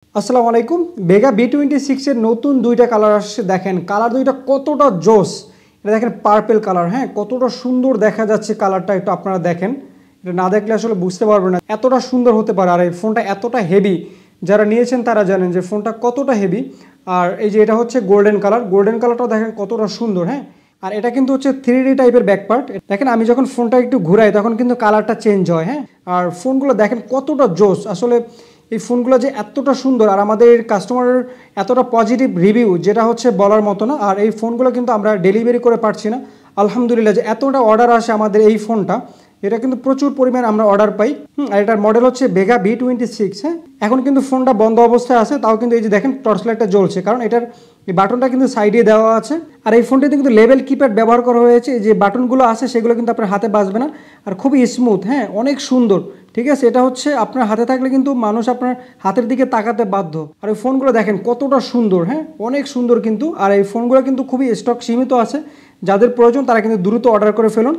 আসসালামু আলাইকুম। বেগা B26 এর নতুন দুইটা কালার আসছে। দেখেন কালার দুইটা কতটা জোস। এটা দেখেন পার্পল কালার, হ্যাঁ কতটা সুন্দর দেখা যাচ্ছে কালারটা, একটু আপনারা দেখেন। এটা না দেখলে আসলে বুঝতে পারবেন না এতটা সুন্দর হতে পারে। আর এই ফোনটা এতটা হেভি, যারা নিয়েছেন তারা জানেন যে ফোনটা কতটা হেভি। আর এই যে এটা হচ্ছে গোল্ডেন কালার, গোল্ডেন কালারটা দেখেন কতটা সুন্দর, হ্যাঁ। আর এটা কিন্তু হচ্ছে 3D টাইপের ব্যাক পার্ট। দেখেন আমি যখন ফোনটা একটু ঘুরাই তখন কিন্তু কালারটা চেঞ্জ হয়, হ্যাঁ। আর ফোনগুলো দেখেন কতটা জোস আসলে। এই ফোনগুলো যে এতটা সুন্দর আর আমাদের কাস্টমারের এতটা পজিটিভ রিভিউ, যেটা হচ্ছে বলার মতো না। আর এই ফোনগুলো কিন্তু আমরা ডেলিভারি করে পারছি না। আলহামদুলিল্লাহ যে এতটা অর্ডার আসে আমাদের এই ফোনটা, এটা কিন্তু প্রচুর পরিমাণ আমরা অর্ডার পাই। আর এটার মডেল হচ্ছে বেগা B26, হ্যাঁ। এখন কিন্তু ফোনটা বন্ধ অবস্থায় আছে, তাও কিন্তু এই যে দেখেন টর্চ লাইটটা জ্বলছে, কারণ এটার এই বাটনটা কিন্তু সাইডে দেওয়া আছে। আর এই ফোনটিতে কিন্তু লেভেল কিপ্যাড ব্যবহার করা হয়েছে। এই যে বাটনগুলো আছে সেগুলো কিন্তু আপনার হাতে বাজবে না, আর খুবই স্মুথ, হ্যাঁ অনেক সুন্দর। ঠিক আছে, এটা হচ্ছে আপনার হাতে থাকলে কিন্তু মানুষ আপনার হাতের দিকে তাকাতে বাধ্য। আর এই ফোনগুলো দেখেন কতটা সুন্দর, হ্যাঁ অনেক সুন্দর কিন্তু। আর এই ফোনগুলো কিন্তু খুবই স্টক সীমিত আছে, যাদের প্রয়োজন তারা কিন্তু দ্রুত অর্ডার করে ফেলুন।